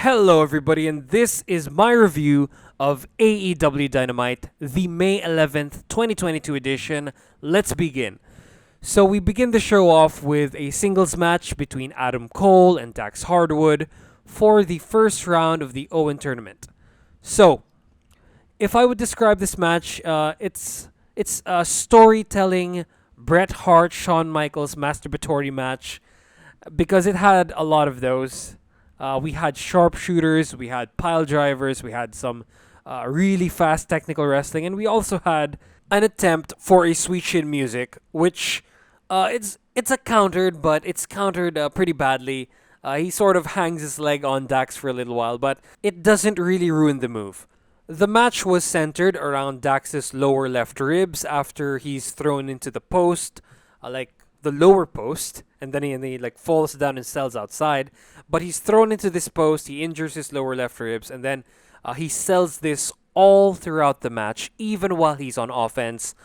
Hello, everybody, and this is my review of AEW Dynamite, the May 11th, 2022 edition. Let's begin. So, we begin the show off with a singles match between Adam Cole and Dax Hardwood for the first round of the Owen tournament. So, if I would describe this match, it's a storytelling Bret Hart Shawn Michaels masturbatory match because it had a lot of those. We had sharpshooters, we had pile drivers, we had some really fast technical wrestling, and we also had an attempt for a sweet chin music, which it's a countered, but it's countered pretty badly. He sort of hangs his leg on Dax for a little while, but it doesn't really ruin the move. The match was centered around Dax's lower left ribs after he's thrown into the post, like the lower post, and then he like falls down and sells outside. But he's thrown into this post, he injures his lower left ribs, and then he sells this all throughout the match, even while he's on offense.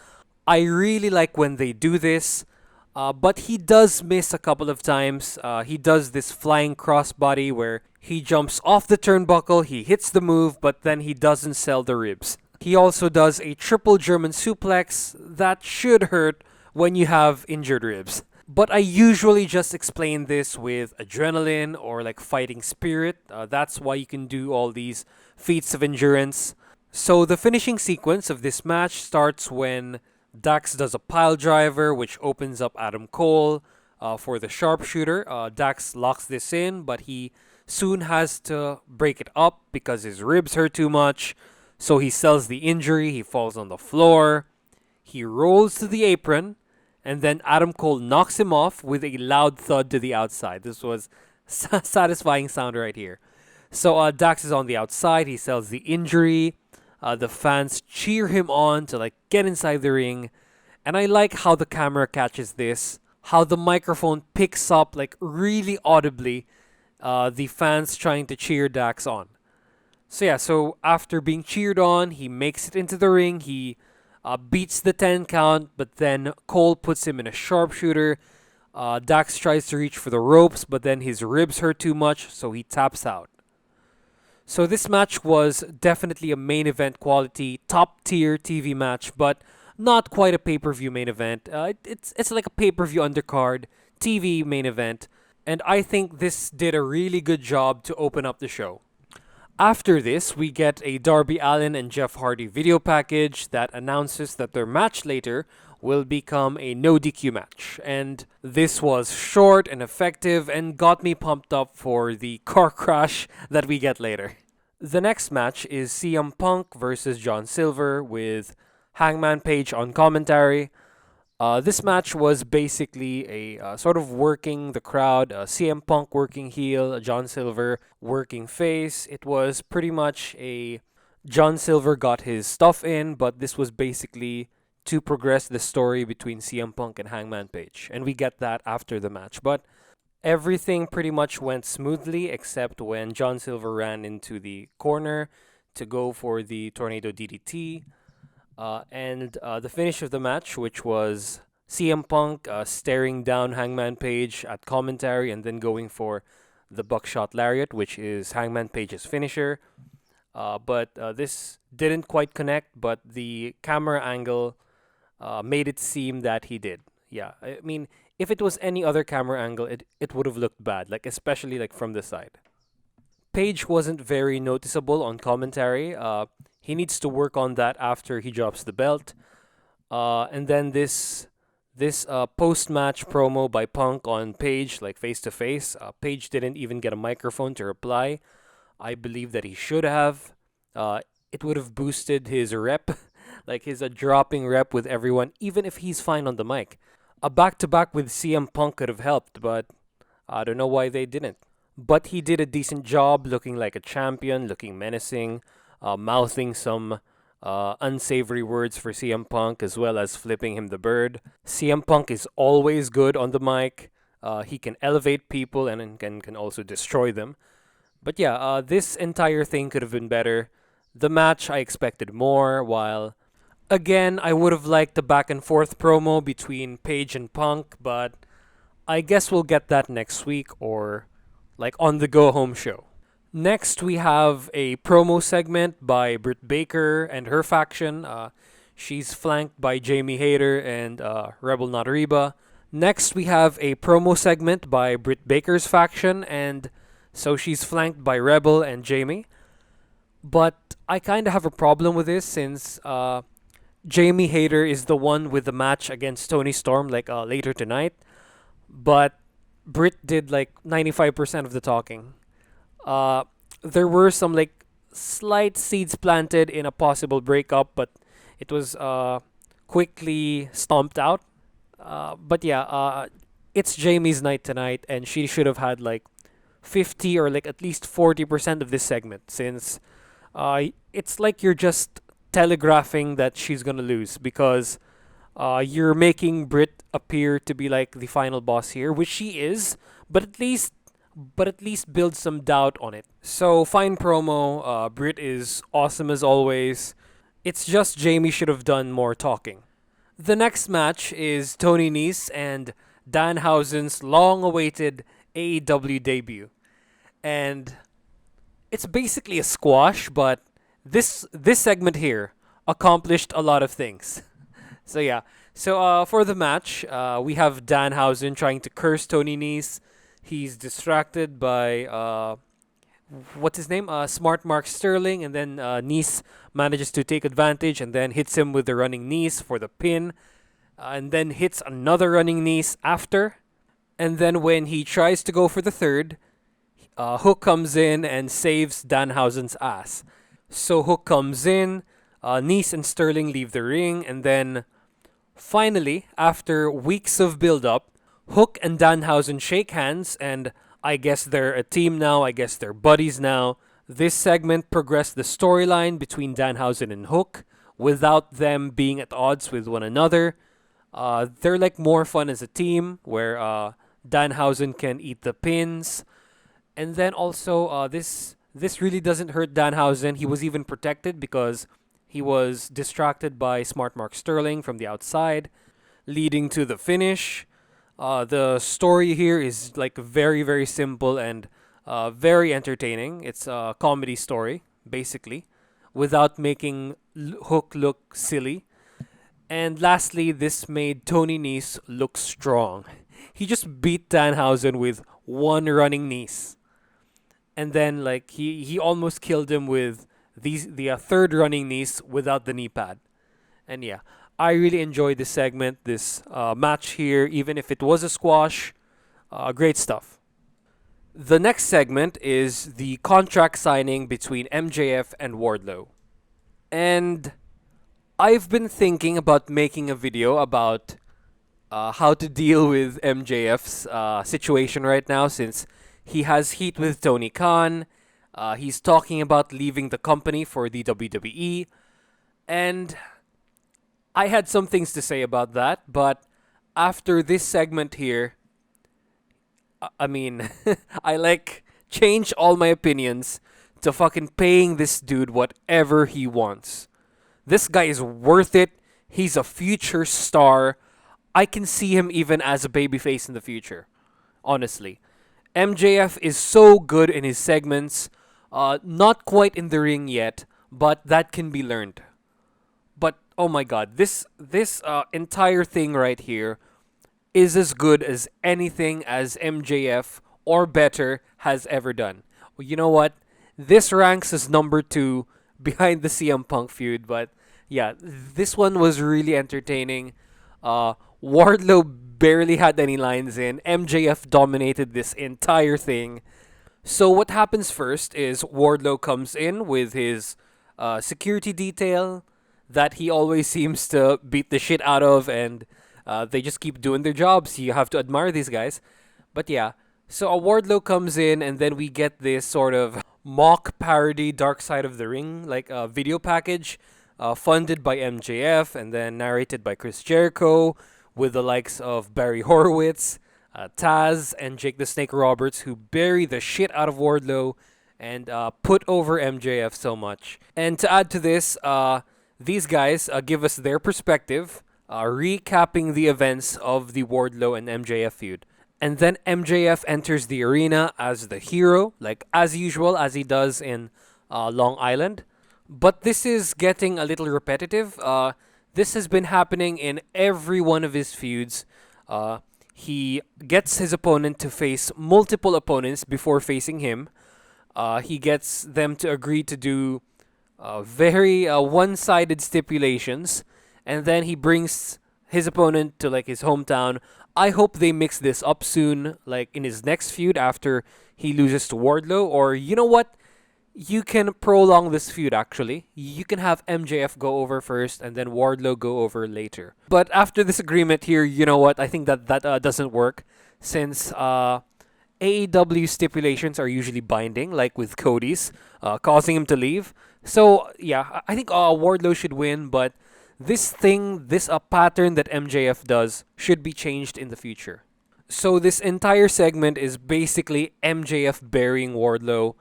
I really like when they do this, but he does miss a couple of times. He does this flying crossbody where he jumps off the turnbuckle, he hits the move, but then he doesn't sell the ribs. He also does a triple German suplex that should hurt when you have injured ribs. But I usually just explain this with adrenaline or like fighting spirit. That's why you can do all these feats of endurance. So the finishing sequence of this match starts when Dax does a pile driver, which opens up Adam Cole for the sharpshooter. Dax locks this in, but he soon has to break it up because his ribs hurt too much. So he sells the injury, he falls on the floor, he rolls to the apron, and then Adam Cole knocks him off with a loud thud to the outside. This was satisfying sound right here. So Dax is on the outside. He sells the injury. The fans cheer him on to like get inside the ring. And I like how the camera catches this. How the microphone picks up like really audibly the fans trying to cheer Dax on. So after being cheered on, he makes it into the ring. He beats the 10 count, but then Cole puts him in a sharpshooter. Dax tries to reach for the ropes, but then his ribs hurt too much, so he taps out. So this match was definitely a main event quality, top tier TV match, but not quite a pay-per-view main event. It's like a pay-per-view undercard, TV main event, and I think this did a really good job to open up the show. After this, we get a Darby Allin and Jeff Hardy video package that announces that their match later will become a no DQ match. And this was short and effective and got me pumped up for the car crash that we get later. The next match is CM Punk versus John Silver with Hangman Page on commentary. This match was basically a sort of working the crowd, CM Punk working heel, John Silver working face. It was pretty much a John Silver got his stuff in, but this was basically to progress the story between CM Punk and Hangman Page. And we get that after the match. But everything pretty much went smoothly except when John Silver ran into the corner to go for the Tornado DDT. And the finish of the match, which was CM Punk staring down Hangman Page at commentary and then going for the Buckshot Lariat, which is Hangman Page's finisher. But this didn't quite connect, but the camera angle made it seem that he did. Yeah, I mean, if it was any other camera angle, it would have looked bad, like especially like from the side. Page wasn't very noticeable on commentary. He needs to work on that after he drops the belt. And then this post-match promo by Punk on Page, like face-to-face. Page didn't even get a microphone to reply. I believe that he should have. It would have boosted his rep, like his dropping rep with everyone, even if he's fine on the mic. A back-to-back with CM Punk could have helped, but I don't know why they didn't. But he did a decent job looking like a champion, looking menacing, mouthing some unsavory words for CM Punk as well as flipping him the bird. CM Punk is always good on the mic. He can elevate people and can also destroy them. But yeah, this entire thing could have been better. The match, I expected more, while again, I would have liked the back and forth promo between Page and Punk, but I guess we'll get that next week or like on the go home show. Next, we have a promo segment by Britt Baker and her faction. She's flanked by Jamie Hayter and Rebel Not Reba. Next, we have a promo segment by Britt Baker's faction, and so she's flanked by Rebel and Jamie. But I kind of have a problem with this since Jamie Hayter is the one with the match against Toni Storm like later tonight, but Britt did like 95% of the talking. Uh, there were some like slight seeds planted in a possible breakup, but it was quickly stomped out. But yeah, it's Jamie's night tonight, and she should have had like 50 or like at least 40% of this segment since it's like you're just telegraphing that she's gonna lose because you're making Brit appear to be like the final boss here, which she is, but at least build some doubt on it. So fine promo. Brit is awesome as always. It's just Jamie should have done more talking. The next match is Toni Nese and Danhausen's long-awaited AEW debut, and it's basically a squash, but this segment here accomplished a lot of things. So yeah. So for the match, we have Danhausen trying to curse Toni Nese. He's distracted by what's his name? Smart Mark Sterling, and then Nese manages to take advantage and then hits him with the running knees for the pin, and then hits another running knees after. And then when he tries to go for the third, Hook comes in and saves Danhausen's ass. So Hook comes in, Nese and Sterling leave the ring, and then finally, after weeks of build-up, Hook and Danhausen shake hands, and I guess they're a team now, I guess they're buddies now. This segment progressed the storyline between Danhausen and Hook without them being at odds with one another. They're like more fun as a team, where Danhausen can eat the pins. And then also, this really doesn't hurt Danhausen. He was even protected because he was distracted by Smart Mark Sterling from the outside, leading to the finish. The story here is like very, very simple and very entertaining. It's a comedy story, basically, without making Hook look silly. And lastly, this made Toni Nese look strong. He just beat Danhausen with one running knees. And then like he almost killed him with the third running knees without the knee pad. And yeah, I really enjoyed this segment, this match here, even if it was a squash. Great stuff. The next segment is the contract signing between MJF and Wardlow. And I've been thinking about making a video about how to deal with MJF's situation right now since he has heat with Tony Khan. He's talking about leaving the company for the WWE. And I had some things to say about that, but after this segment here, I mean, I like change all my opinions to fucking paying this dude whatever he wants. This guy is worth it. He's a future star. I can see him even as a babyface in the future. Honestly. MJF is so good in his segments. Not quite in the ring yet, but that can be learned. But oh my god, this entire thing right here is as good as anything as MJF or better has ever done. Well, you know what? This ranks as number 2 behind the CM Punk feud, but yeah, this one was really entertaining. Wardlow barely had any lines in. MJF dominated this entire thing. So what happens first is Wardlow comes in with his security detail that he always seems to beat the shit out of, and they just keep doing their jobs. You have to admire these guys. But yeah, so a Wardlow comes in, and then we get this sort of mock parody Dark Side of the Ring, like a video package funded by MJF and then narrated by Chris Jericho with the likes of Barry Horowitz, Taz, and Jake the Snake Roberts, who bury the shit out of Wardlow and put over MJF so much. And to add to this, these guys give us their perspective, recapping the events of the Wardlow and MJF feud. And then MJF enters the arena as the hero, like as usual, as he does in Long Island. But this is getting a little repetitive. This has been happening in every one of his feuds. He gets his opponent to face multiple opponents before facing him. He gets them to agree to do very one-sided stipulations, and then he brings his opponent to like his hometown. I hope they mix this up soon, like in his next feud after he loses to Wardlow. Or you know what? You can prolong this feud actually. You can have MJF go over first and then Wardlow go over later. But after this agreement here, you know what? I think that doesn't work since AEW stipulations are usually binding, like with Cody's, causing him to leave. So yeah, I think Wardlow should win, but this pattern that MJF does should be changed in the future. So this entire segment is basically MJF burying Wardlow.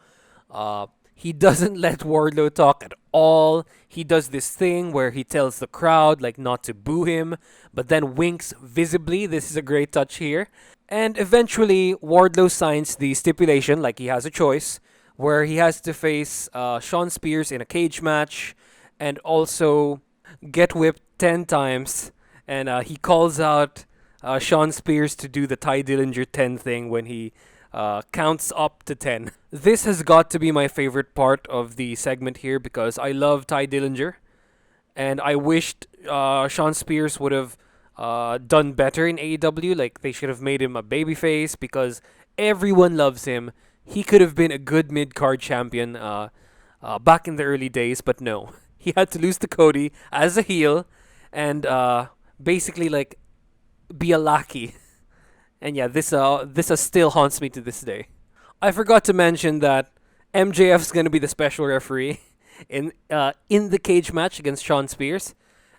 He doesn't let Wardlow talk at all. He does this thing where he tells the crowd like not to boo him, but then winks visibly. This is a great touch here. And eventually, Wardlow signs the stipulation, like he has a choice, where he has to face Shawn Spears in a cage match and also get whipped 10 times. And he calls out Shawn Spears to do the Ty Dillinger 10 thing when he counts up to 10. This has got to be my favorite part of the segment here because I love Ty Dillinger. And I wished Shawn Spears would have done better in AEW. Like, they should have made him a babyface because everyone loves him. He could have been a good mid-card champion back in the early days, but no. He had to lose to Cody as a heel and basically, like, be a lackey. And yeah, this still haunts me to this day. I forgot to mention that MJF's gonna be the special referee in the cage match against Shawn Spears.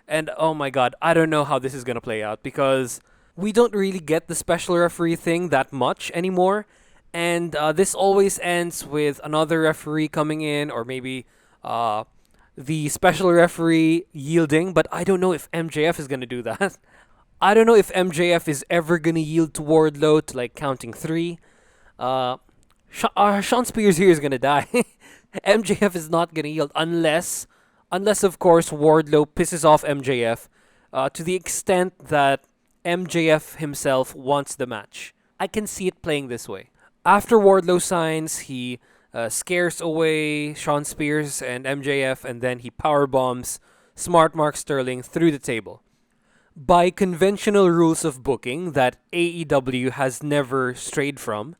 And oh my god, I don't know how this is gonna play out because we don't really get the special referee thing that much anymore. And this always ends with another referee coming in, or maybe the special referee yielding. But I don't know if MJF is gonna do that. I don't know if MJF is ever gonna yield to Wardlow to like counting 3. Shawn Spears here is gonna die. MJF is not gonna yield unless of course Wardlow pisses off MJF to the extent that MJF himself wants the match. I can see it playing this way. After Wardlow signs, he scares away Shawn Spears and MJF, and then he powerbombs Smart Mark Sterling through the table. By conventional rules of booking that AEW has never strayed from,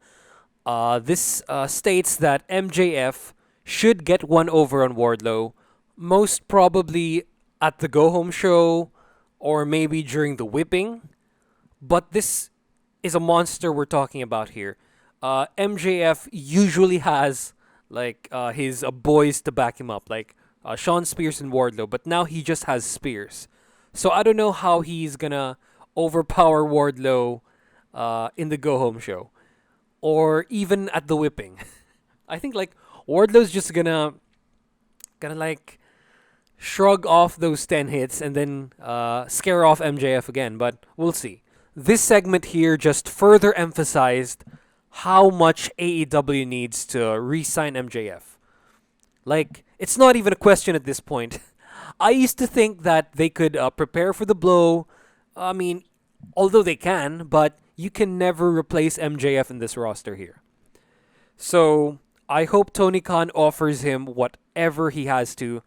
this states that MJF should get one over on Wardlow, most probably at the go-home show or maybe during the whipping. But this is a monster we're talking about here. MJF usually has like his boys to back him up, like Shawn Spears and Wardlow, but now he just has Spears. So I don't know how he's gonna overpower Wardlow in the go-home show or even at the whipping. I think like Wardlow's just gonna like shrug off those 10 hits and then scare off MJF again, but we'll see. This segment here just further emphasized how much AEW needs to re-sign MJF. Like, it's not even a question at this point. I used to think that they could prepare for the blow. I mean, although they can, but you can never replace MJF in this roster here. So, I hope Tony Khan offers him whatever he has to.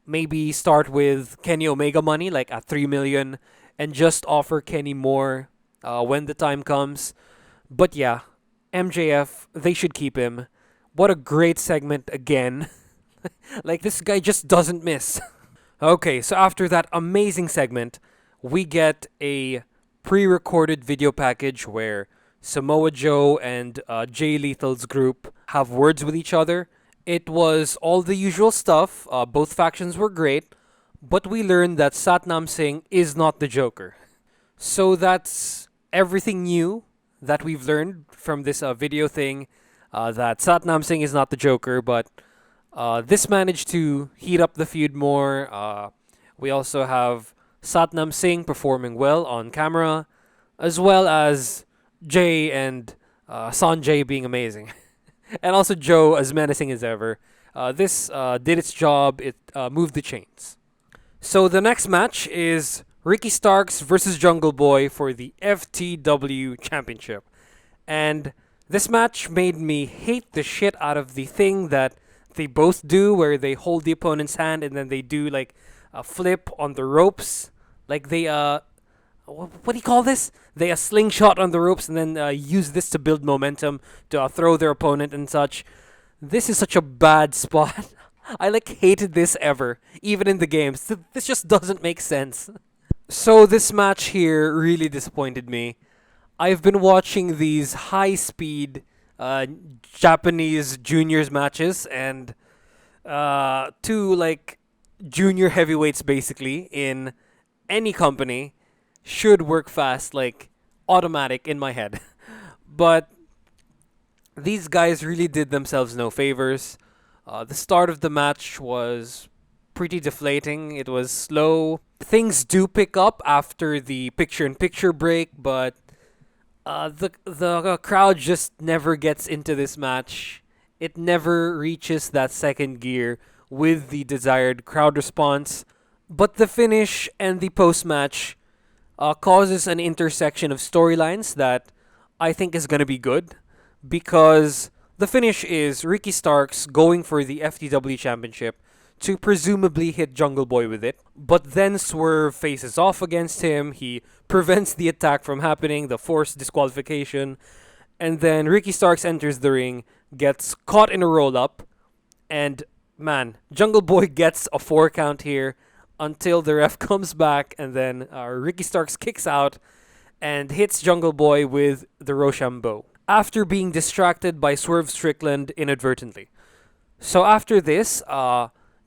Maybe start with Kenny Omega money, like at $3 million, and just offer Kenny more when the time comes. But yeah, MJF, they should keep him. What a great segment again. Like, this guy just doesn't miss. Okay, so after that amazing segment, we get a pre-recorded video package where Samoa Joe and Jay Lethal's group have words with each other. It was all the usual stuff. Both factions were great, but we learned that Satnam Singh is not the Joker. So that's everything new that we've learned from this video thing, that Satnam Singh is not the Joker, but this managed to heat up the feud more. We also have Satnam Singh performing well on camera, as well as Jay and Sanjay being amazing, and also Joe as menacing as ever. This did its job. It moved the chains. So the next match is Ricky Starks versus Jungle Boy for the FTW Championship. And this match made me hate the shit out of the thing that they both do, where they hold the opponent's hand and then they do like a flip on the ropes. Like they, what do you call this? They slingshot on the ropes and then use this to build momentum to throw their opponent and such. This is such a bad spot. I like hated this ever, even in the games. This just doesn't make sense. So this match here really disappointed me. I've been watching these high-speed Japanese juniors matches and two like junior heavyweights basically in any company should work fast, like automatic in my head. But these guys really did themselves no favors. The start of the match was pretty deflating. It was slow. Things do pick up after the picture-in-picture break, but the crowd just never gets into this match. It never reaches that second gear with the desired crowd response. But the finish and the post-match causes an intersection of storylines that I think is going to be good because the finish is Ricky Starks going for the FTW Championship to presumably hit Jungle Boy with it, but then Swerve faces off against him. He prevents the attack from happening, the forced disqualification, and then Ricky Starks enters the ring, gets caught in a roll-up, and man, Jungle Boy gets a 4 count here until the ref comes back, and then Ricky Starks kicks out and hits Jungle Boy with the Rochambeau after being distracted by Swerve Strickland inadvertently. So after this,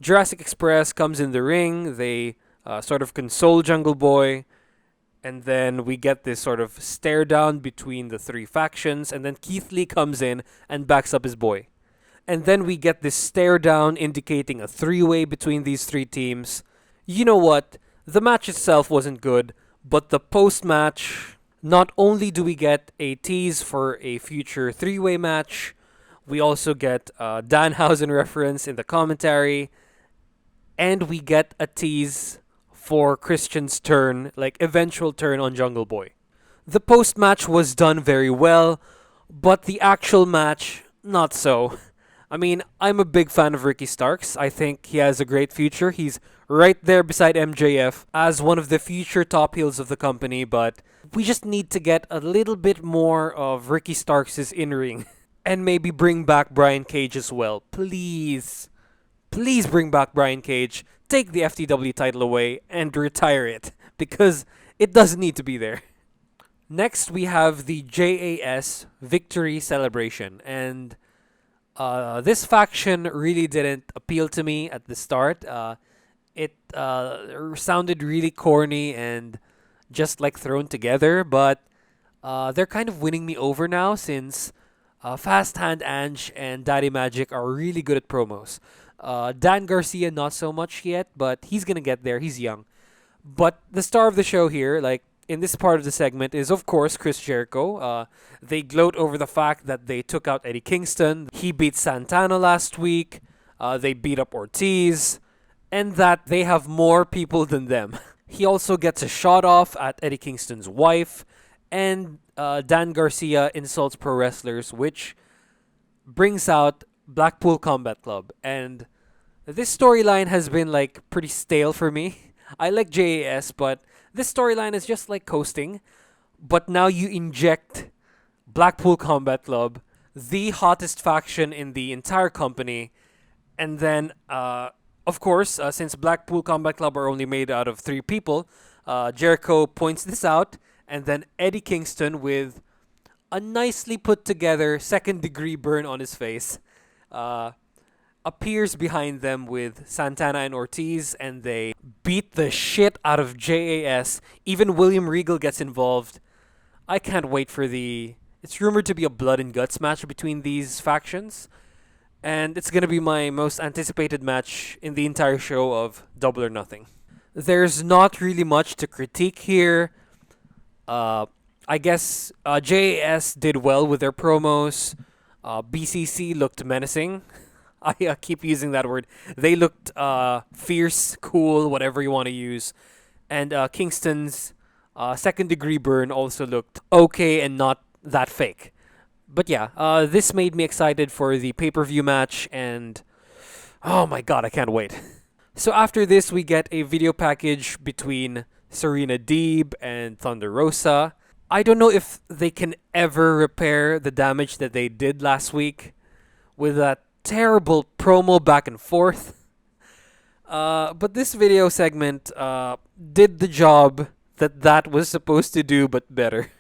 Jurassic Express comes in the ring. They sort of console Jungle Boy. And then we get this sort of stare down between the three factions. And then Keith Lee comes in and backs up his boy. And then we get this stare down indicating a three-way between these three teams. You know what? The match itself wasn't good. But the post-match, not only do we get a tease for a future three-way match, we also get a Danhausen reference in the commentary. And we get a tease for Christian's turn, like eventual turn on Jungle Boy. The post-match was done very well, but the actual match, not so. I mean, I'm a big fan of Ricky Starks. I think he has a great future. He's right there beside MJF as one of the future top heels of the company, but we just need to get a little bit more of Ricky Starks' in-ring. And maybe bring back Brian Cage as well. Please. Please bring back Brian Cage. Take the FTW title away and retire it. Because it doesn't need to be there. Next, we have the JAS Victory Celebration. And this faction really didn't appeal to me at the start. It sounded really corny and just like thrown together. But they're kind of winning me over now since Fast Hand Ange and Daddy Magic are really good at promos. Dan Garcia, not so much yet, but he's gonna get there. He's young. But the star of the show here, like in this part of the segment, is of course Chris Jericho. They gloat over the fact that they took out Eddie Kingston. He beat Santana last week. They beat up Ortiz. And that they have more people than them. He also gets a shot off at Eddie Kingston's wife. And Dan Garcia insults pro wrestlers, which brings out Blackpool Combat Club. And this storyline has been like pretty stale for me. I like JAS, but this storyline is just like coasting. But now you inject Blackpool Combat Club, the hottest faction in the entire company. And then, of course, since Blackpool Combat Club are only made out of 3 people, Jericho points this out. And then Eddie Kingston with a nicely put together second-degree burn on his face appears behind them with Santana and Ortiz, and they beat the shit out of JAS. Even William Regal gets involved. I can't wait for it's rumored to be a blood and guts match between these factions, and it's going to be my most anticipated match in the entire show of Double or Nothing. There's not really much to critique here. I I guess JAS did well with their promos. BCC looked menacing. I keep using that word. They looked fierce, cool, whatever you want to use. And Kingston's second degree burn also looked okay and not that fake. But yeah, this made me excited for the pay per view match, and oh my god, I can't wait. So after this, we get a video package between Serena Deeb and Thunder Rosa. I don't know if they can ever repair the damage that they did last week with that terrible promo back and forth. But this video segment did the job that was supposed to do, but better.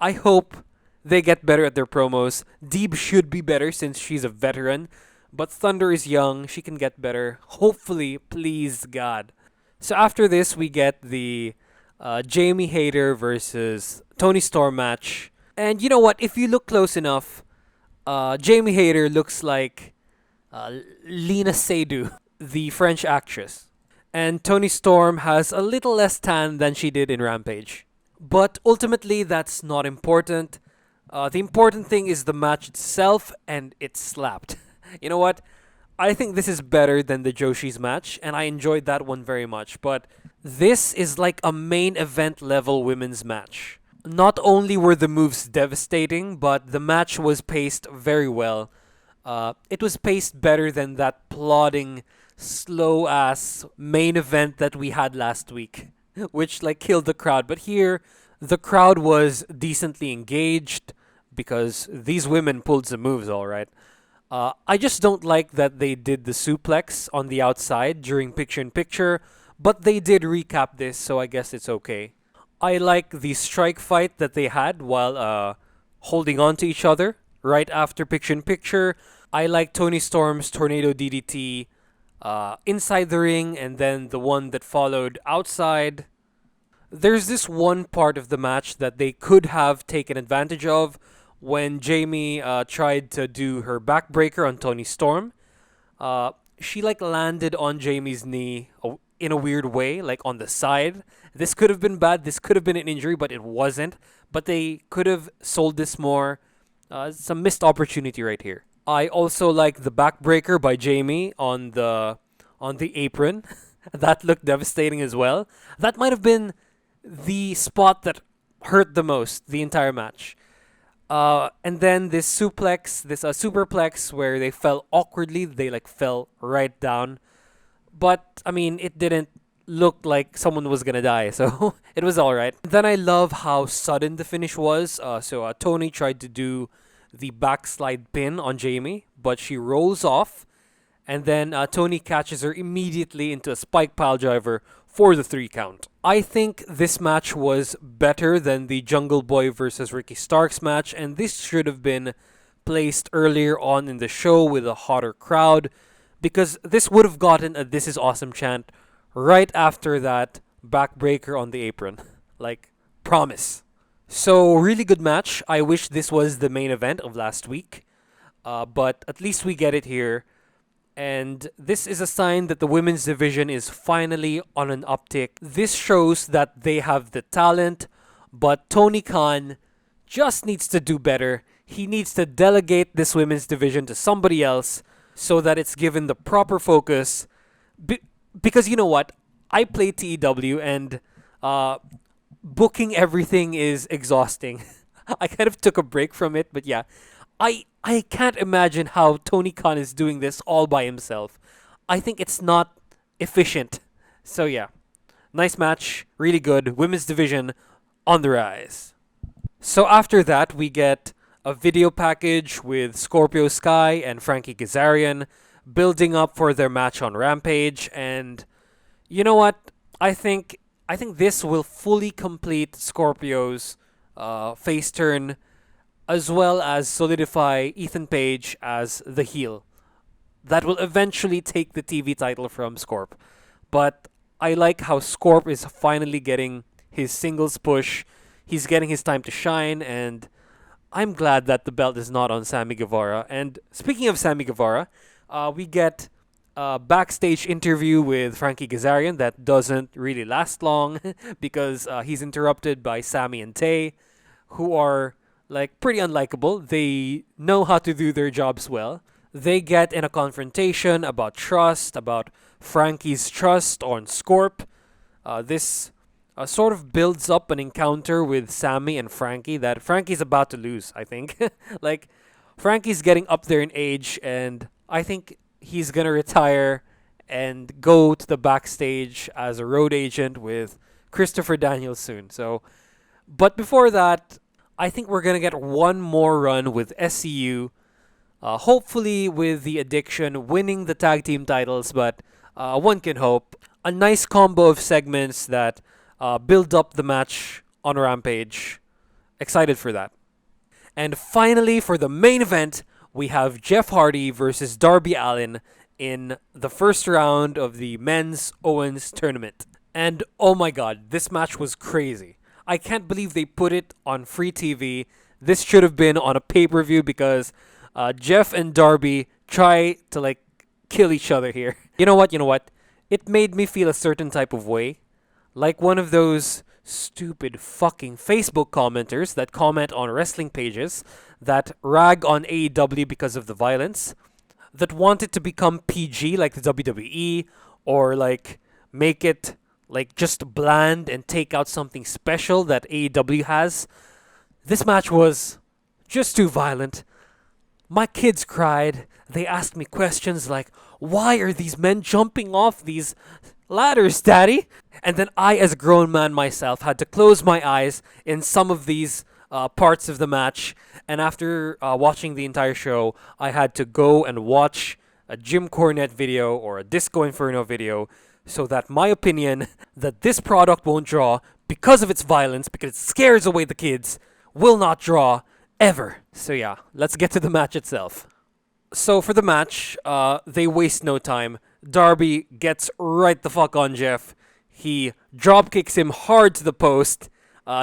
I hope they get better at their promos. Deeb should be better since she's a veteran, but Thunder is young. She can get better. Hopefully, please God. So after this, we get the Jamie Hayter versus Toni Storm match. And you know what? If you look close enough, Jamie Hayter looks like Lena Seydoux, the French actress. And Toni Storm has a little less tan than she did in Rampage. But ultimately, that's not important. The important thing is the match itself, and it slapped. You know what? I think this is better than the Joshi's match, and I enjoyed that one very much. But this is like a main event level women's match. Not only were the moves devastating, but the match was paced very well. It was paced better than that plodding, slow ass main event that we had last week, which like killed the crowd. But here, the crowd was decently engaged because these women pulled some moves, all right. I just don't like that they did the suplex on the outside during picture in picture, but they did recap this, so I guess it's okay. I like the strike fight that they had while holding on to each other right after picture in picture. I like Toni Storm's Tornado DDT inside the ring, and then the one that followed outside. There's this one part of the match that they could have taken advantage of when Jamie tried to do her backbreaker on Toni Storm. She like landed on Jamie's knee in a weird way, like on the side. This could have been bad. This could have been an injury, but it wasn't. But they could have sold this more. Some missed opportunity right here. I also like the backbreaker by Jamie on the apron. That looked devastating as well. That might have been the spot that hurt the most the entire match. And then this suplex, this superplex where they fell awkwardly. They like fell right down. But I mean, it didn't look like someone was gonna die, so it was all right. Then I love how sudden the finish was. So Toni tried to do the backslide pin on Jamie, but she rolls off, and then Toni catches her immediately into a spike pile driver for the 3 count. I think this match was better than the Jungle Boy versus Ricky Starks match, and this should have been placed earlier on in the show with a hotter crowd, because this would have gotten a "This is awesome" chant right after that backbreaker on the apron. Like, promise. So, really good match. I wish this was the main event of last week, but at least we get it here. And this is a sign that the women's division is finally on an uptick. This shows that they have the talent, but Tony Khan just needs to do better. He needs to delegate this women's division to somebody else so that it's given the proper focus. Because you know what? I play TEW, and booking everything is exhausting. I kind of took a break from it, but yeah. I can't imagine how Tony Khan is doing this all by himself. I think it's not efficient. So yeah, nice match, really good. Women's division on the rise. So after that, we get a video package with Scorpio Sky and Frankie Kazarian building up for their match on Rampage. And you know what? I think this will fully complete Scorpio's face turn, as well as solidify Ethan Page as the heel. That will eventually take the TV title from Scorp. But I like how Scorp is finally getting his singles push. He's getting his time to shine, and I'm glad that the belt is not on Sammy Guevara. And speaking of Sammy Guevara, we get a backstage interview with Frankie Kazarian that doesn't really last long because he's interrupted by Sammy and Tay, who are like pretty unlikable. They know how to do their jobs well. They get in a confrontation about trust, about Frankie's trust on Scorp. This sort of builds up an encounter with Sammy and Frankie that Frankie's about to lose, I think. Like, Frankie's getting up there in age, and I think he's going to retire and go to the backstage as a road agent with Christopher Daniels soon. So, but before that, I think we're going to get one more run with SCU, hopefully with the Addiction winning the tag team titles, but one can hope. A nice combo of segments that build up the match on Rampage. Excited for that. And finally, for the main event, we have Jeff Hardy versus Darby Allin in the first round of the Men's Owens tournament. And oh my god, this match was crazy. I can't believe they put it on free TV. This should have been on a pay-per-view because Jeff and Darby try to like kill each other here. You know what? It made me feel a certain type of way. Like one of those stupid fucking Facebook commenters that comment on wrestling pages that rag on AEW because of the violence, that want it to become PG like the WWE, or like make it like just bland and take out something special that AEW has. This match was just too violent. My kids cried. They asked me questions like, why are these men jumping off these ladders, Daddy? And then I, as a grown man myself, had to close my eyes in some of these parts of the match. And after watching the entire show, I had to go and watch a Jim Cornette video or a Disco Inferno video so that my opinion that this product won't draw because of its violence, because it scares away the kids, will not draw ever. So yeah, let's get to the match itself. So for the match, they waste no time. Darby gets right the fuck on Jeff. He drop kicks him hard to the post.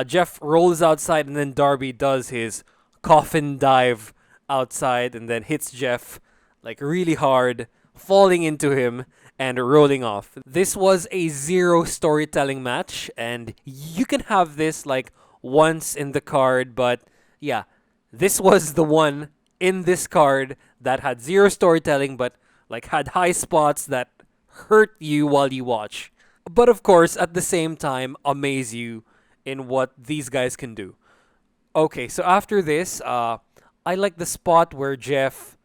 Jeff rolls outside, and then Darby does his coffin dive outside and then hits Jeff like really hard, falling into him and rolling off. This was a zero storytelling match, and you can have this like once in the card, but yeah, this was the one in this card that had zero storytelling but like had high spots that hurt you while you watch. But of course, at the same time, amaze you in what these guys can do. Okay, so after this, I like the spot where Jeff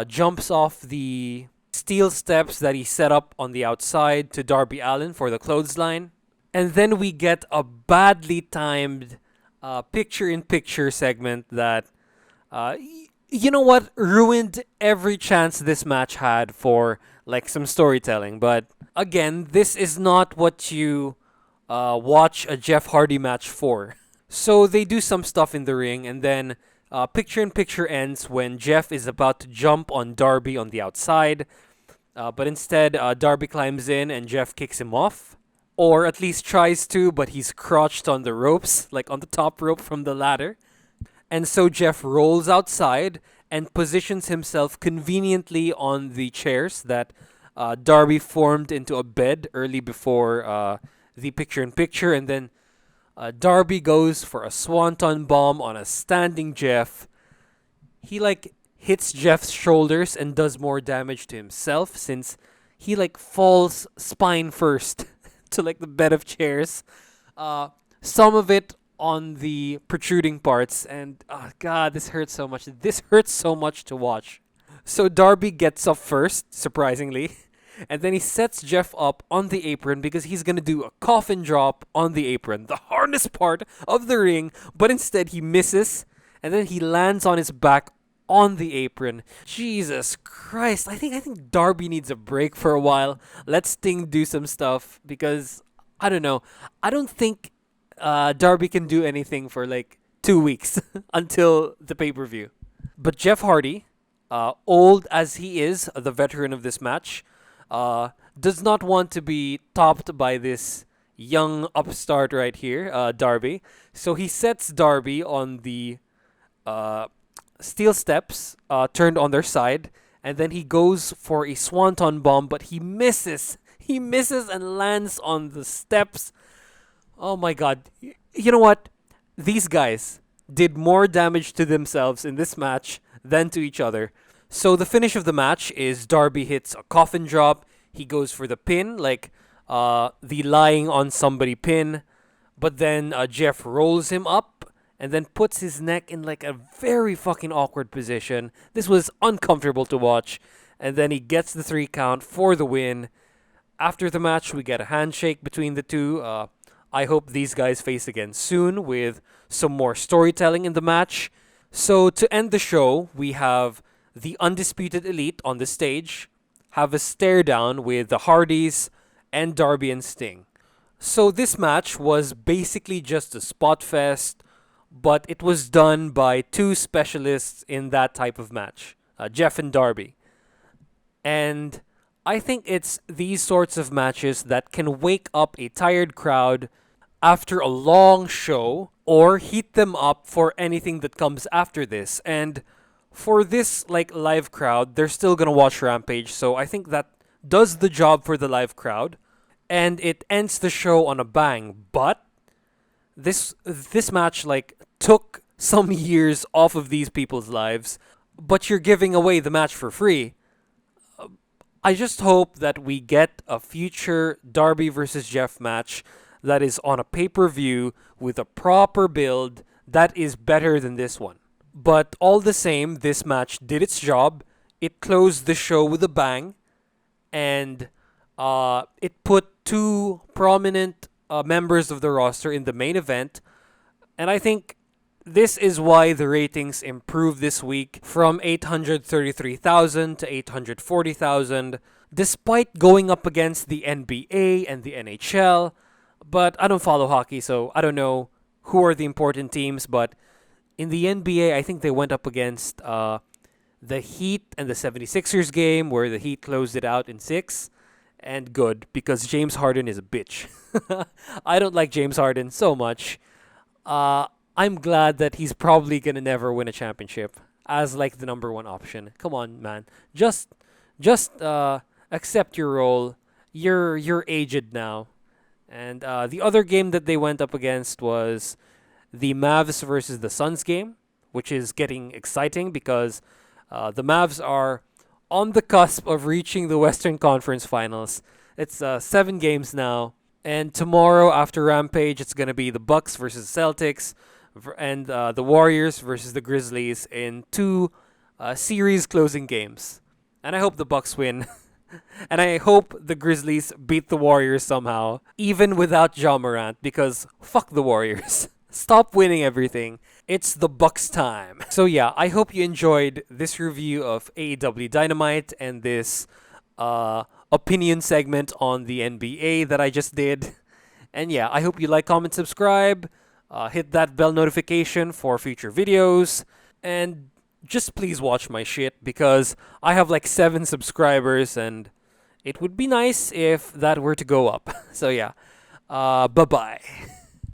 jumps off the steel steps that he set up on the outside to Darby Allin for the clothesline. And then we get a badly timed picture-in-picture segment that, you know what, ruined every chance this match had for like some storytelling. But again, this is not what you watch a Jeff Hardy match for. So they do some stuff in the ring, and then picture-in-picture ends when Jeff is about to jump on Darby on the outside. But instead, Darby climbs in and Jeff kicks him off. Or at least tries to, but he's crouched on the ropes, like on the top rope from the ladder. And so Jeff rolls outside and positions himself conveniently on the chairs that Darby formed into a bed early before the picture-in-picture. And then Darby goes for a swanton bomb on a standing Jeff. He like hits Jeff's shoulders and does more damage to himself since he like falls spine first to like the bed of chairs. Some of it on the protruding parts, and oh god, this hurts so much. This hurts so much to watch. So Darby gets up first, surprisingly, and then he sets Jeff up on the apron because he's gonna do a coffin drop on the apron, the hardest part of the ring, but instead he misses, and then he lands on his back on the apron. Jesus Christ, I think Darby needs a break for a while. Let Sting do some stuff because I don't know. I don't think Darby can do anything for like 2 weeks until the pay-per-view. But Jeff Hardy, old as he is, the veteran of this match, does not want to be topped by this young upstart right here, Darby. So he sets Darby on the steel steps turned on their side, and then he goes for a swanton bomb, but he misses. He misses and lands on the steps. Oh my god. You know what? these guys did more damage to themselves in this match than to each other. So the finish of the match is Darby hits a coffin drop. He goes for the pin, like the lying on somebody pin. But then Jeff rolls him up and then puts his neck in like a very fucking awkward position. This was uncomfortable to watch. And then he gets the 3 count for the win. After the match, we get a handshake between the two. I hope these guys face again soon with some more storytelling in the match. So to end the show, we have the Undisputed Elite on the stage, have a stare down with the Hardys and Darby and Sting. So this match was basically just a spot fest, but it was done by two specialists in that type of match, Jeff and Darby. And I think it's these sorts of matches that can wake up a tired crowd after a long show or heat them up for anything that comes after this. And for this like live crowd, they're still going to watch Rampage, so I think that does the job for the live crowd and it ends the show on a bang. But this match like took some years off of these people's lives, but you're giving away the match for free. I just hope that we get a future Darby versus Jeff match that is on a pay-per-view with a proper build that is better than this one. But all the same, this match did its job. It closed the show with a bang, and it put two prominent members of the roster in the main event. And I think this is why the ratings improved this week from 833,000 to 840,000, despite going up against the NBA and the NHL. But I don't follow hockey, so I don't know who are the important teams. But in the NBA, I think they went up against the Heat and the 76ers game, where the Heat closed it out in 6. And good, because James Harden is a bitch. I don't like James Harden so much. I'm glad that he's probably gonna never win a championship as like the number one option. Come on, man. Just accept your role. You're aged now. And the other game that they went up against was the Mavs versus the Suns game, which is getting exciting because the Mavs are on the cusp of reaching the Western Conference Finals. It's 7 games now. And tomorrow after Rampage, it's going to be the Bucks versus Celtics and the Warriors versus the Grizzlies in 2 series closing games. And I hope the Bucks win. And I hope the Grizzlies beat the Warriors somehow, even without Ja Morant, because fuck the Warriors. Stop winning everything. It's the Bucks time. So yeah, I hope you enjoyed this review of AEW Dynamite and this opinion segment on the NBA that I just did. And yeah, I hope you like, comment, subscribe. Hit that bell notification for future videos. And just please watch my shit because I have like 7 subscribers and it would be nice if that were to go up. So yeah, bye-bye.